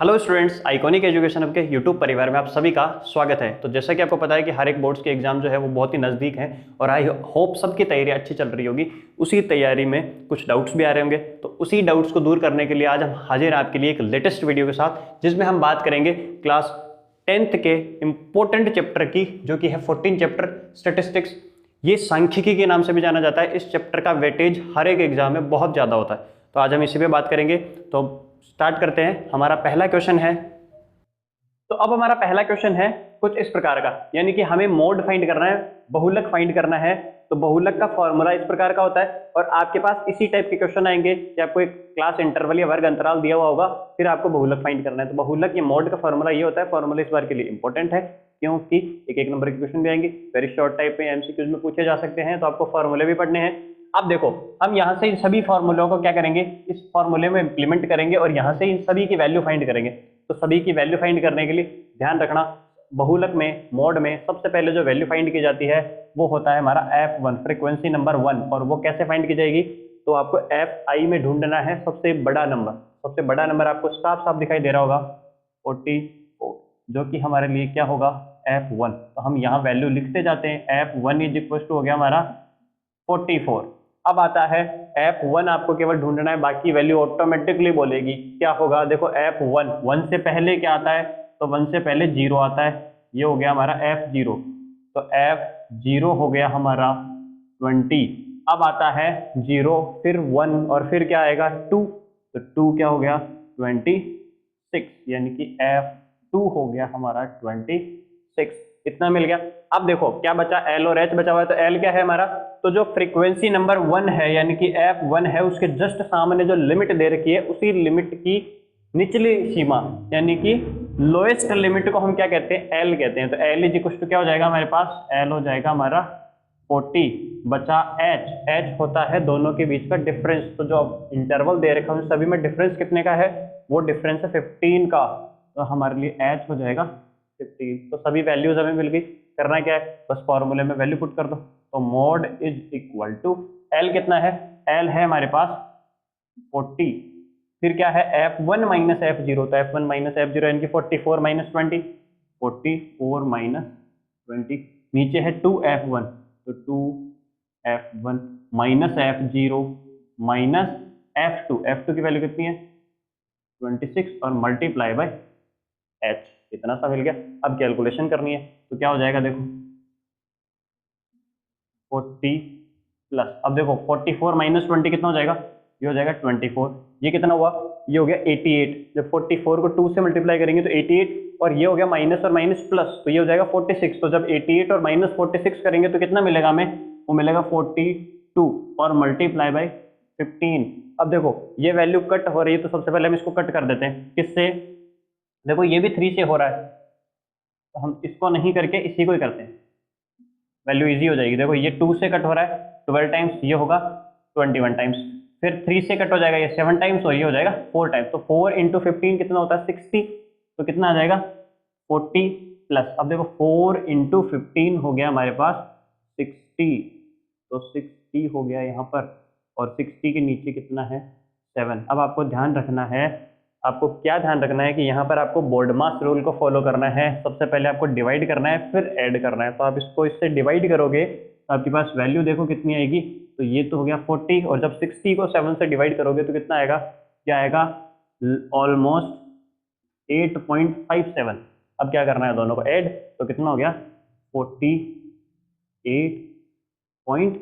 Hello students, iconic education hub के YouTube परिवार में आप सभी का स्वागत है। तो जैसा कि आपको पता है कि हर एक बोर्ड्स के एग्जाम जो है वो बहुत ही नज़दीक हैं और आई होप सबकी तैयारी अच्छी चल रही होगी। उसी तैयारी में कुछ डाउट्स भी आ रहे होंगे, तो उसी डाउट्स को दूर करने के लिए आज हम हाजिर हैं आपके लिए एक लेटेस्ट वीडियो के साथ, जिसमें हम बात करेंगे क्लास 10th के इम्पोर्टेंट चैप्टर की, जो कि है 14 चैप्टर स्टेटिस्टिक्स। ये सांख्यिकी के नाम से भी जाना जाता है। इस चैप्टर का वेटेज हर एक एग्जाम में बहुत ज़्यादा होता है, तो आज हम इसी पे बात करेंगे। तो स्टार्ट करते हैं। हमारा पहला क्वेश्चन है, तो अब हमारा पहला क्वेश्चन है कुछ इस प्रकार का, यानी कि हमें मोड फाइंड करना है, बहुलक फाइंड करना है। तो बहुलक का फॉर्मूला इस प्रकार का होता है और आपके पास इसी टाइप के क्वेश्चन आएंगे कि आपको एक क्लास इंटरवल या वर्ग अंतराल दिया हुआ होगा, फिर आपको बहुलक फाइंड करना है। तो बहुलक ये मोड का फॉर्मूला ये होता है। फॉर्मूला इस बार के लिए इंपॉर्टेंट है क्योंकि एक नंबर के क्वेश्चन भी आएंगे, वेरी शॉर्ट टाइप में एमसीक्यूज में पूछे जा सकते हैं, तो आपको फॉर्मूले भी पढ़ने हैं। अब देखो, हम यहाँ से इन सभी फॉर्मूलों को क्या करेंगे, इस फॉर्मूले में इंप्लीमेंट करेंगे और यहाँ से इन सभी की वैल्यू फाइंड करेंगे। तो सभी की वैल्यू फाइंड करने के लिए ध्यान रखना, बहुलक में मोड में सबसे पहले जो वैल्यू फाइंड की जाती है वो होता है हमारा F1, फ्रीक्वेंसी नंबर 1। और वो कैसे फाइंड की जाएगी, तो आपको Fi में ढूंढना है सबसे बड़ा नंबर। सबसे बड़ा नंबर आपको साफ साफ दिखाई दे रहा होगा 44, जो कि हमारे लिए क्या होगा F1। तो हम यहाँ वैल्यू लिखते जाते हैं। F1 इज इक्वल टू हो गया हमारा 44। अब आता है F1, आपको केवल ढूंढना है, बाकी वैल्यू ऑटोमेटिकली बोलेगी क्या होगा। देखो F1, 1 से पहले क्या आता है, तो 1 से पहले 0 आता है, ये हो गया हमारा F0। तो F0 हो गया हमारा 20। अब आता है 0, फिर 1 और फिर क्या आएगा 2, तो 2 क्या हो गया 26, यानी कि F2 हो गया हमारा 26। इतना मिल गया। अब देखो क्या बचा, L और H बचा हुआ है। तो L क्या है हमारा, तो जो फ्रीक्वेंसी नंबर 1 है यानी कि F1 है, उसके जस्ट सामने जो लिमिट दे रखी है, उसी लिमिट की निचली सीमा यानी कि लोएस्ट लिमिट को हम क्या कहते हैं, L कहते हैं। तो L इज इक्वल टू क्या हो जाएगा हमारे पास, L हो जाएगा हमारा 40, बचा H होता है दोनों के बीच का डिफरेंस। तो जो इंटरवल दे रखा है सभी में डिफरेंस कितने का है, वो डिफरेंस है 15 का। तो हमारे लिए H हो जाएगा 15। तो सभी वैल्यूज हमें मिल गई। करना क्या है, बस फॉर्मूले में वैल्यू पुट कर दो। तो mode is equal to L कितना है, L है हमारे पास 40, फिर क्या है F1 माइनस F0। तो F1 माइनस F0 यानी कि 44 माइनस 20, 44 माइनस 20, नीचे है 2F1, तो 2F1 minus F0 minus F2 की वैल्यू कितनी है 26 और मल्टीप्लाई बाय H, इतना सा मिल गया। अब कैलकुलेशन करनी है, तो क्या हो जाएगा देखो 40 प्लस, अब देखो 44 माइनस 20 कितना हो जाएगा, ये हो जाएगा 24। ये कितना हुआ, ये हो गया 88। जब 44 को 2 से मल्टीप्लाई करेंगे तो 88, और ये हो गया माइनस और माइनस प्लस, तो ये हो जाएगा 46। तो जब 88 और माइनस 46 करेंगे तो कितना मिलेगा हमें, वो मिलेगा 42 और मल्टीप्लाई बाय 15। अब देखो ये वैल्यू कट हो रही है, तो सबसे पहले हम इसको कट कर देते हैं। किससे, देखो ये भी 3 से हो रहा है, तो हम इसको नहीं करके इसी को ही करते हैं, वैल्यू इजी हो जाएगी। देखो ये 2 से कट हो रहा है 12 टाइम्स, ये होगा 21 टाइम्स, फिर 3 से कट हो जाएगा ये 7 टाइम्स और ये हो जाएगा 4 टाइम्स। तो 4 इंटू 15 कितना होता है 60, तो कितना आ जाएगा 40 प्लस, अब देखो 4 इंटू 15 हो गया हमारे पास 60, तो 60 हो गया यहाँ पर, और 60 के नीचे कितना है 7। अब आपको ध्यान रखना है, आपको क्या ध्यान रखना है कि यहाँ पर आपको बोर्ड मास रूल को फॉलो करना है। सबसे पहले आपको डिवाइड करना है, फिर ऐड करना है। तो आप इसको इससे डिवाइड करोगे तो आपके पास वैल्यू देखो कितनी आएगी, तो ये तो हो गया 40, और जब 60 को 7 से डिवाइड करोगे तो कितना आएगा, क्या आएगा ऑलमोस्ट 8.57। अब क्या करना है, दोनों को ऐड, तो कितना हो गया 48.57।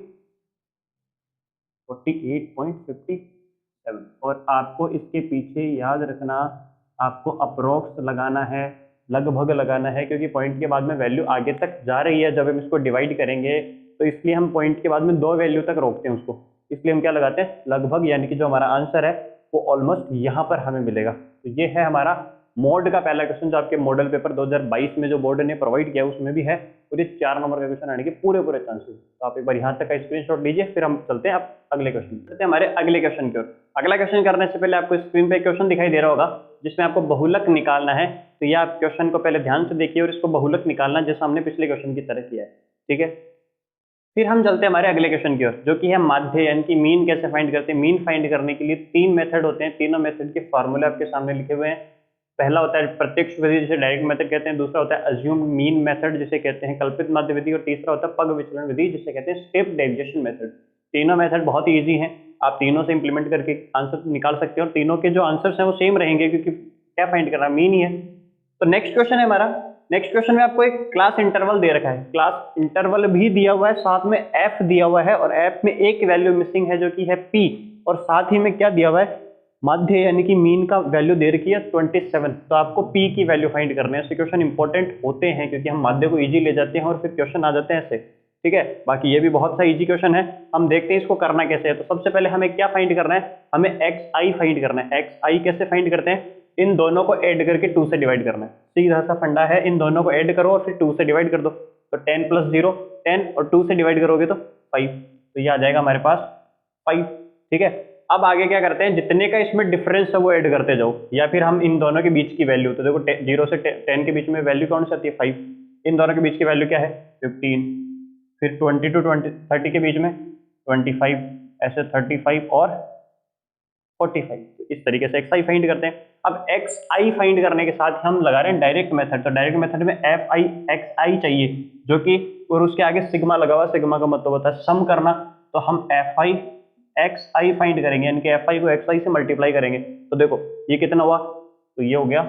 और आपको इसके पीछे याद रखना, आपको अप्रोक्स लगाना है, लगभग लगाना है, क्योंकि पॉइंट के बाद में वैल्यू आगे तक जा रही है जब हम इसको डिवाइड करेंगे, तो इसलिए हम पॉइंट के बाद में 2 वैल्यू तक रोकते हैं उसको, इसलिए हम क्या लगाते हैं लगभग, यानी कि जो हमारा आंसर है वो ऑलमोस्ट यहाँ पर हमें मिलेगा। तो ये है हमारा मोड का पहला क्वेश्चन, जो आपके मॉडल पेपर 2022 में जो बोर्ड ने प्रोवाइड किया उसमें भी है, और ये 4 नंबर का क्वेश्चन आने के पूरे चांसेस। तो आप एक बार यहाँ तक का स्क्रीनशॉट लीजिए, फिर हम चलते हैं अब अगले क्वेश्चन करते हैं, हमारे अगले क्वेश्चन की ओर। अगला क्वेश्चन करने से पहले आपको स्क्रीन पे क्वेश्चन दिखाई दे रहा होगा जिसमें आपको बहुलक निकालना है। तो ये आप क्वेश्चन को पहले ध्यान से देखिए और इसको बहुलक निकालना जैसा हमने पिछले क्वेश्चन की तरह किया है, ठीक है। फिर हम चलते हैं हमारे अगले क्वेश्चन की ओर, जो कि है माध्य, यानी कि मीन कैसे फाइंड करते हैं। मीन फाइंड करने के लिए 3 मेथड होते हैं, तीनों मेथड के फॉर्मूले आपके सामने लिखे हुए हैं। पहला होता है प्रत्यक्ष विधि जिसे डायरेक्ट मेथड कहते हैं, दूसरा होता है अज्यूम्ड मीन मेथड जिसे कहते हैं कल्पित माध्य विधि, और तीसरा होता है पग विचलन विधि जिसे कहते हैं स्टेप डेविएशन मेथड। तीनों मेथड बहुत ही ईजी हैं, आप तीनों से इंप्लीमेंट करके आंसर निकाल सकते हैं, और तीनों के जो आंसर्स हैं वो सेम रहेंगे क्योंकि क्या फाइंड करना, मीन ही है। तो नेक्स्ट क्वेश्चन है हमारा, नेक्स्ट क्वेश्चन में आपको एक क्लास इंटरवल दे रखा है, क्लास इंटरवल भी दिया हुआ है, साथ में एफ दिया हुआ है, और एफ में एक वैल्यू मिसिंग है जो कि है पी, और साथ ही में क्या दिया हुआ है, माध्य यानी कि मीन का वैल्यू दे रखी है 27। तो आपको पी की वैल्यू फाइंड करना है। ऐसे क्वेश्चन इंपॉर्टेंट होते हैं क्योंकि हम माध्य को इजी ले जाते हैं और फिर क्वेश्चन आ जाते हैं ऐसे, ठीक है। बाकी ये भी बहुत सा इजी क्वेश्चन है, हम देखते हैं इसको करना कैसे है। तो सबसे पहले हमें क्या फाइंड करना है, हमें एक्स आई फाइंड करना है। एक्स आई कैसे फाइंड करते हैं, इन दोनों को ऐड करके 2 से डिवाइड करना है, सीधा सा फंडा है, इन दोनों को ऐड करो और फिर 2 से डिवाइड कर दो। तो 10 + 0 10, और 2 से डिवाइड करोगे तो 5, तो ये आ जाएगा हमारे पास 5, ठीक है। अब आगे क्या करते हैं, जितने का इसमें डिफरेंस है वो ऐड करते जाओ, या फिर हम इन दोनों के बीच की वैल्यू, तो देखो 0 से 10 के बीच में वैल्यू कौन सी आती है, 5, इन दोनों के बीच की वैल्यू क्या है 15, फिर 20 to 30 के बीच में 25, ऐसे 35 और 45, तो इस तरीके से एक्स आई फाइंड करते हैं। अब एक्स आई फाइंड करने के साथ हम लगा रहे हैं डायरेक्ट मेथड, तो डायरेक्ट मेथड में एफ आई एक्स आई चाहिए जो कि, और उसके आगे सिग्मा लगा हुआ, सिग्मा का मतलब होता है सम करना, तो हम F I x I find करेंगे, यानी कि एफ आई को एक्स आई से मल्टीप्लाई करेंगे। तो देखो ये कितना हुआ, तो ये हो गया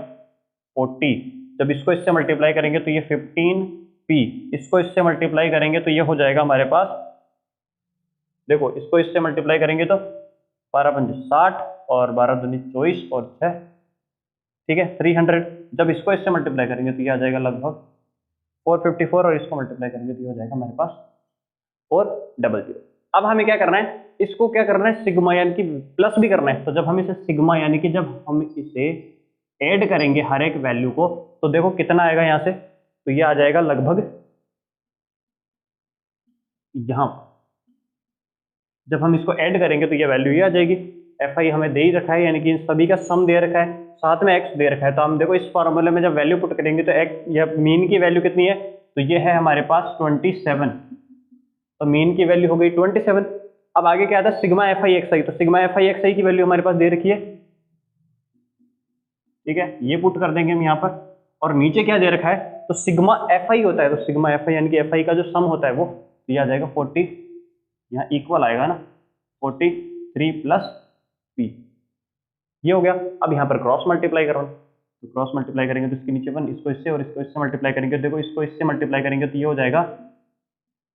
40, जब इसको इससे मल्टीप्लाई करेंगे तो ये 15p, इसको इससे मल्टीप्लाई करेंगे तो ये हो जाएगा हमारे पास, देखो इसको इससे मल्टीप्लाई करेंगे तो 12 × 5 = 60 और 12 × 2 = 24 और 6, ठीक है 300। जब इसको इससे मल्टीप्लाई करेंगे तो ये आ जाएगा लगभग 454, और इसको मल्टीप्लाई करेंगे तो ये हो जाएगा हमारे पास 400। अब हमें क्या करना है, इसको क्या करना है, सिग्मा यानी कि प्लस भी करना है। तो जब हम इसे सिग्मा यानी कि जब हम इसे ऐड करेंगे हर एक वैल्यू को, तो देखो कितना आएगा यहाँ से, तो ये आ जाएगा लगभग यहाँ, जब हम इसको ऐड करेंगे तो ये वैल्यू ये आ जाएगी। एफ आई हमें दे ही रखा है, यानी कि इन सभी का सम दे रखा है, साथ में एक्स दे रखा है। तो हम देखो इस फॉर्मूले में जब वैल्यू पुट करेंगे तो एक्स या मीन की वैल्यू कितनी है, तो ये है हमारे पास 27, तो मीन की वैल्यू हो गई 27। अब आगे क्या आता है, सिग्मा एफ आई एक्स आई, तो सिग्मा एफ आई एक्स आई की वैल्यू हमारे पास दे रखी है, ठीक है, ये पुट कर देंगे हम यहाँ पर, और नीचे क्या दे रखा है, तो सिग्मा एफ आई होता है, तो सिग्मा एफ आई यानी कि एफ आई का जो सम होता है वो, तो ये आ जाएगा 40, यहाँ इक्वल आएगा ना 43 + p, ये हो गया। अब यहाँ पर क्रॉस मल्टीप्लाई करो, तो क्रॉस मल्टीप्लाई करेंगे तो इसके नीचे 1, इसको इससे और इसको इससे मल्टीप्लाई करेंगे, देखो इसको इससे मल्टीप्लाई करेंगे तो ये हो जाएगा,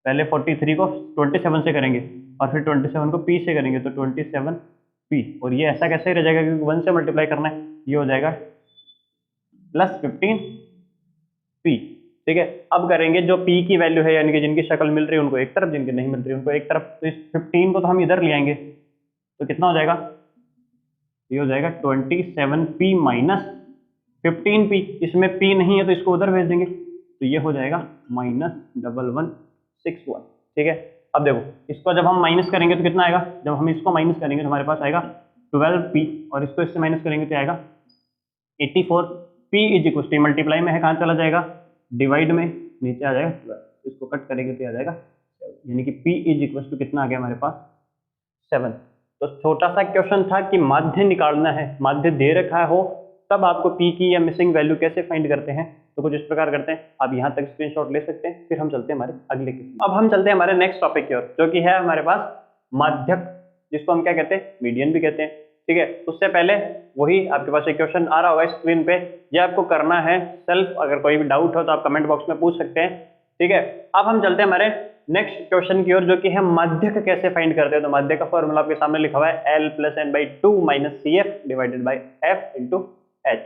पहले 43 को 27 से करेंगे और फिर 27 को p से करेंगे, तो 27p, और ये ऐसा कैसे ही रह जाएगा क्योंकि 1 से मल्टीप्लाई करना है, ये हो जाएगा +15p, ठीक है। अब करेंगे जो p की वैल्यू है, यानी कि जिनकी शक्ल मिल रही है उनको एक तरफ, जिनकी नहीं मिल रही है उनको एक तरफ, तो इस 15 को तो हम इधर ले आएंगे, तो कितना हो जाएगा, ये हो जाएगा 27p - 15p, इसमें p नहीं है तो इसको उधर भेज देंगे, तो ये हो जाएगा -1161, ठीक है। अब देखो इसको जब हम माइनस करेंगे तो कितना आएगा, जब हम इसको माइनस करेंगे तो हमारे पास आएगा 12p, और इसको इससे माइनस करेंगे तो आएगा 84, p = मल्टीप्लाई में है, कहाँ चला जाएगा, डिवाइड में, नीचे आ जाएगा 12, इसको कट करेंगे तो आ जाएगा, यानी कि p = कितना आ गया हमारे पास 7। तो छोटा सा क्वेश्चन था कि माध्य निकालना है, माध्य दे रखा हो तब आपको p की या मिसिंग वैल्यू कैसे फाइंड करते हैं, तो कुछ इस प्रकार करते हैं। आप यहाँ तक स्क्रीनशॉट ले सकते हैं, फिर हम चलते हैं हमारे अगले क्वेश्चन। अब हम चलते हैं हमारे नेक्स्ट टॉपिक की ओर, जो कि है हमारे पास माध्यक, जिसको हम क्या कहते हैं, मीडियन भी कहते हैं, ठीक है। उससे पहले वही आपके पास एक क्वेश्चन आ रहा होगा स्क्रीन पे, ये आपको करना है सेल्फ, अगर कोई भी डाउट हो तो आप कमेंट बॉक्स में पूछ सकते हैं, ठीक है। अब हम चलते हैं हमारे नेक्स्ट क्वेश्चन की ओर, जो कि है माध्यक कैसे फाइंड करते हैं। तो माध्यक का फॉर्मूला आपके सामने लिखा हुआ है L + n/2 - CF / F × H।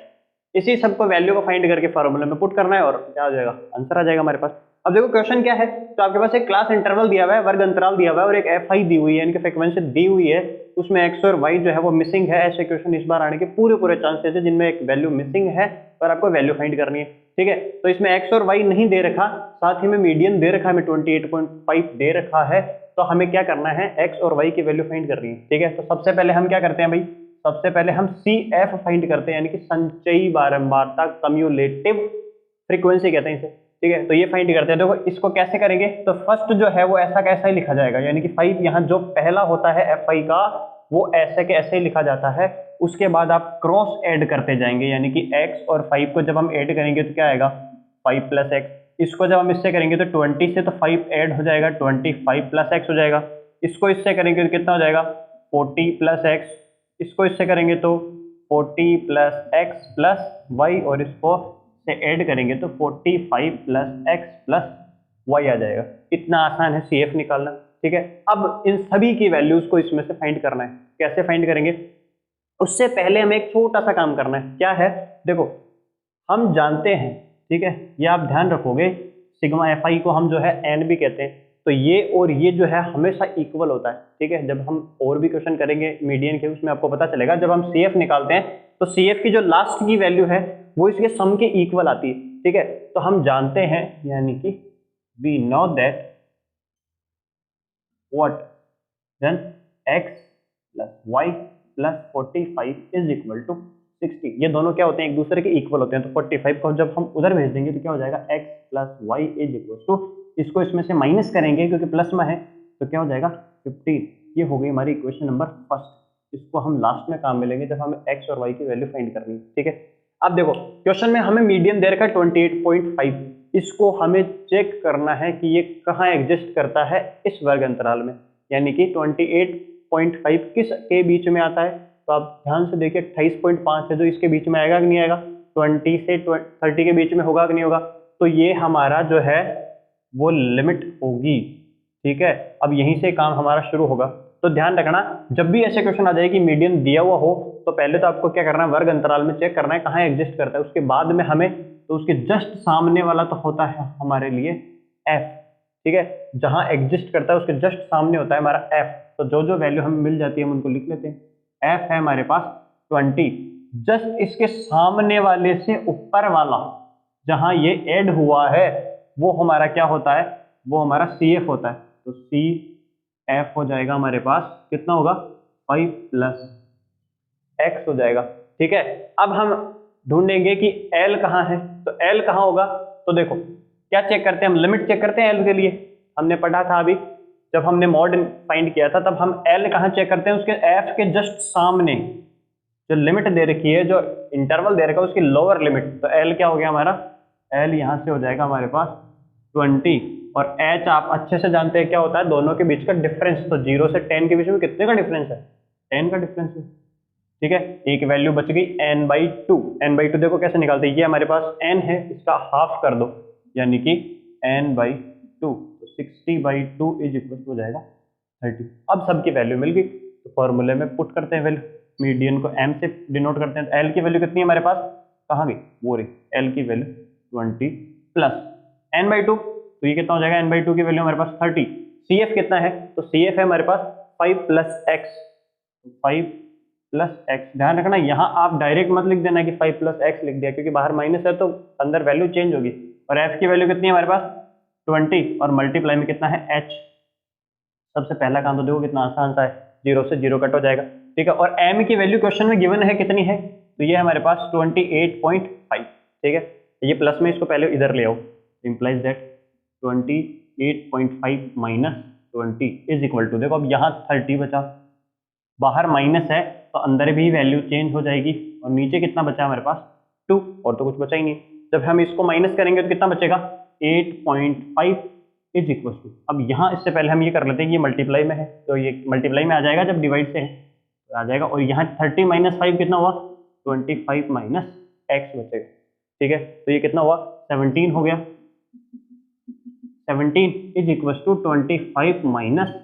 इसी सबको वैल्यू को फाइंड करके फॉर्मूले में पुट करना है और क्या आ जाएगा, आंसर आ जाएगा हमारे पास। अब देखो क्वेश्चन क्या है, तो आपके पास एक क्लास इंटरवल दिया हुआ है, वर्ग अंतराल दिया हुआ है, और एक एफ आई दी हुई है, इनकी फ्रीक्वेंसी दी हुई है, उसमें एक्स और वाई जो है वो मिसिंग है। ऐसे क्वेश्चन इस बार आने के पूरे चांसेस है जिनमें एक वैल्यू मिसिंग है और आपको वैल्यू फाइंड करनी है, ठीक है। तो इसमें एक्स और वाई नहीं दे रखा, साथ ही में मीडियन दे रखा है, हमें 28.5 दे रखा है, तो हमें क्या करना है, एक्स और वाई की वैल्यू फाइंड करनी है, ठीक है। तो सबसे पहले हम क्या करते हैं भाई, सबसे पहले हम CF फाइंड करते हैं, यानी कि संचयी बारंबारता, कम्युलेटिव फ्रीक्वेंसी कहते हैं इसे, ठीक है। तो ये फाइंड करते हैं। देखो इसको कैसे करेंगे, तो फर्स्ट जो है वो ऐसा कैसा ही लिखा जाएगा, यानी कि 5 यहाँ जो पहला होता है FI का वो ऐसे के ऐसे ही लिखा जाता है, उसके बाद आप क्रॉस ऐड करते जाएंगे, यानी कि x और 5 को जब हम ऐड करेंगे तो क्या आएगा 5 प्लस एक्स। इसको जब हम इससे करेंगे तो 20 से तो 5 ऐड हो जाएगा, 25 प्लस एक्स हो जाएगा। इसको इससे करेंगे तो कितना हो जाएगा 40 प्लस एक्स। इसको इससे करेंगे तो 40 प्लस एक्स प्लस वाई, और इसको से ऐड करेंगे तो 45 प्लस एक्स प्लस वाई आ जाएगा। इतना आसान है CF निकालना, ठीक है। अब इन सभी की वैल्यूज को इसमें से फाइंड करना है। कैसे फाइंड करेंगे, उससे पहले हमें एक छोटा सा काम करना है। क्या है, देखो हम जानते हैं, ठीक है, ये आप ध्यान रखोगे, सिग्मा FI को हम जो है एन भी कहते हैं, तो ये और ये जो है हमेशा इक्वल होता है, ठीक है। जब हम और भी क्वेश्चन करेंगे मीडियन के, उसमें आपको पता चलेगा जब हम CF निकालते हैं तो CF की जो लास्ट की वैल्यू है वो इसके सम के इक्वल आती है, ठीक है। तो हम जानते हैं, यानी कि we know that what then x plus y plus 45 is equal to 60। ये दोनों क्या होते हैं, एक दूसरे के इक्वल होते हैं। तो 45 को जब हम उधर भेज देंगे तो क्या हो जाएगा x plus y is equal to, इसको इसमें से माइनस करेंगे क्योंकि प्लस में है, तो क्या हो जाएगा 15। ये हो गई हमारी इक्वेशन नंबर फर्स्ट। इसको हम लास्ट में काम में लेंगे जब हमें x और y की वैल्यू फाइंड करनी है, ठीक है। अब देखो क्वेश्चन में हमें मीडियन दे रखा है 28.5। इसको हमें चेक करना है कि ये कहाँ एग्जिस्ट करता है इस वर्ग अंतराल में, यानी कि 28.5 किस के बीच में आता है। तो आप ध्यान से देखिए 28.5 है जो इसके बीच में आएगा कि नहीं आएगा, 20 से 30 के बीच में होगा कि नहीं होगा। तो ये हमारा जो है वो लिमिट होगी, ठीक है। अब यहीं से काम हमारा शुरू होगा। तो ध्यान रखना, जब भी ऐसे क्वेश्चन आ जाए कि मीडियन दिया हुआ हो तो पहले तो आपको क्या करना है, वर्ग अंतराल में चेक करना है कहाँ एग्जिस्ट करता है। उसके बाद में हमें तो उसके जस्ट सामने वाला तो होता है हमारे लिए f, ठीक है। जहां एग्जिस्ट करता है उसके जस्ट सामने होता है हमारा f। तो जो जो वैल्यू हमें मिल जाती है हम उनको लिख लेते हैं। f है हमारे पास 20, जस्ट इसके सामने वाले से ऊपर वाला जहां ये ऐड हुआ है वो हमारा क्या होता है, वो हमारा CF होता है। तो CF हो जाएगा हमारे पास कितना होगा 5 प्लस x हो जाएगा, ठीक है। अब हम ढूंढेंगे कि L कहाँ है, तो L कहाँ होगा। तो देखो क्या चेक करते हैं, हम लिमिट चेक करते हैं L के लिए। हमने पढ़ा था अभी जब हमने मॉड फाइंड किया था, तब हम L कहाँ चेक करते हैं, उसके F के जस्ट सामने जो लिमिट दे रखी है, जो इंटरवल दे रखा है उसकी लोअर लिमिट। तो L क्या हो गया हमारा, L यहाँ से हो जाएगा हमारे पास 20, और H आप अच्छे से जानते हैं क्या होता है, दोनों के बीच का डिफरेंस। तो 0 से 10 के बीच में कितने का डिफरेंस है, 10 का डिफरेंस है, ठीक है। एक वैल्यू बच गई n/2। n/2 देखो कैसे निकालते हैं, ये हमारे पास n है, इसका हाफ कर दो यानी कि n/2, तो 60/2 इज इक्वल हो जाएगा 30। अब सबकी वैल्यू मिल गई, तो फॉर्मूले में पुट करते हैं वैल्यू, मीडियन को m से डिनोट करते हैं। तो l की वैल्यू कितनी है हमारे पास, कहाँ गई, वो रही l की वैल्यू 20 प्लस n/2, तो ये कितना हो जाएगा, n/2 की वैल्यू हमारे पास 30। CF कितना है, तो CF है हमारे पास 5 प्लस एक्स, 5 प्लस एक्स। ध्यान रखना यहाँ आप डायरेक्ट मत लिख देना कि 5 प्लस एक्स लिख दिया, क्योंकि बाहर माइनस है तो अंदर वैल्यू चेंज होगी। और f की वैल्यू कितनी है हमारे पास 20, और मल्टीप्लाई में कितना है h। सबसे पहला काम तो देखो कितना आसान सा है, 0 से 0 कट हो जाएगा, ठीक है। और m की वैल्यू क्वेश्चन में गिवन है कितनी है, तो ये हमारे पास 28.5, ठीक है। ये प्लस में इसको पहले इधर ले आओ, implies that 28.5 minus 20 is equal to, देखो अब यहाँ 30 बचा, बाहर माइनस है तो अंदर भी वैल्यू चेंज हो जाएगी, और नीचे कितना बचा हमारे पास 2, और तो कुछ बचा ही नहीं। जब हम इसको माइनस करेंगे तो कितना बचेगा 8.5 इज इक्वल टू, अब यहाँ इससे पहले हम ये कर लेते हैं कि ये मल्टीप्लाई में है, तो ये मल्टीप्लाई में आ जाएगा, जब डिवाइड से है तो आ जाएगा। और यहाँ 30 माइनस 5 कितना हुआ, 25 माइनस एक्स बचेगा, ठीक है। तो ये कितना हुआ 17 हो गया, 17 is equal to 25 minus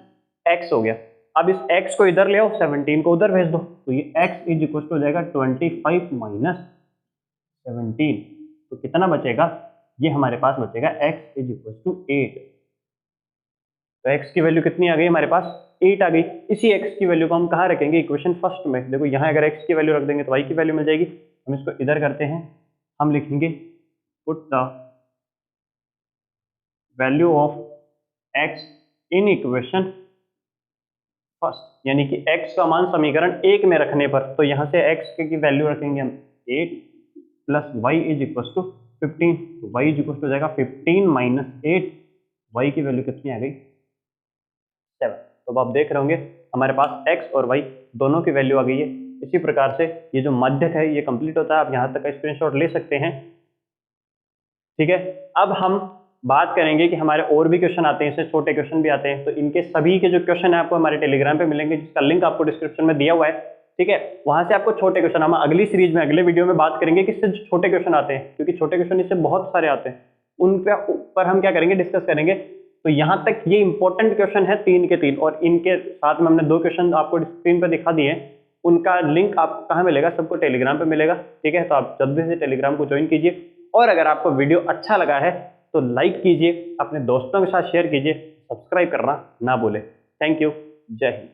x हो गया। अब इस x को इधर ले आओ, 17 को उधर भेज दो, तो ये x इज इक्वल टू हो जाएगा 25 माइनस 17, तो कितना बचेगा, ये हमारे पास बचेगा x इज इक्वल टू 8। तो x की वैल्यू कितनी आ गई हमारे पास 8 आ गई। इसी x की वैल्यू को हम कहाँ रखेंगे, इक्वेशन फर्स्ट में। देखो यहाँ अगर x की वैल्यू रख देंगे तो y की वैल्यू मिल जाएगी। हम इसको इधर करते हैं, हम लिखेंगे put the value of x in equation first, यानी कि x का मान समीकरण 1 में रखने पर, तो यहाँ से x की वैल्यू रखेंगे हम 8 plus y is equal to 15, तो y इज इक्वल टू हो जाएगा 15 माइनस 8, y की वैल्यू कितनी आ गई 7। तो अब आप देख रहे होंगे हमारे पास x और y दोनों की वैल्यू आ गई है इसी प्रकार से ये जो मध्यक है ये कंप्लीट होता है। आप यहाँ तक का स्क्रीनशॉट ले सकते हैं। ठीक है, अब हम बात करेंगे कि हमारे और भी क्वेश्चन आते हैं, इससे छोटे क्वेश्चन भी आते हैं। तो इनके सभी के जो क्वेश्चन है आपको हमारे टेलीग्राम पे मिलेंगे, जिसका लिंक आपको डिस्क्रिप्शन में दिया हुआ है। ठीक है, वहां से आपको छोटे क्वेश्चन, हम अगली सीरीज में अगले वीडियो में बात करेंगे कि इससे छोटे क्वेश्चन आते हैं, क्योंकि छोटे क्वेश्चन इससे बहुत सारे आते हैं, उन पे ऊपर हम क्या करेंगे, डिस्कस करेंगे। तो यहाँ तक ये इंपॉर्टेंट क्वेश्चन है 3 के 3, और इनके साथ में हमने 2 क्वेश्चन आपको स्क्रीन पर दिखा दिए। उनका लिंक आपको कहाँ मिलेगा, सबको टेलीग्राम पे मिलेगा। ठीक है, तो आप जल्दी से टेलीग्राम को ज्वाइन कीजिए, और अगर आपको वीडियो अच्छा लगा है तो लाइक कीजिए, अपने दोस्तों के साथ शेयर कीजिए, सब्सक्राइब करना ना भूलें। थैंक यू, जय हिंद।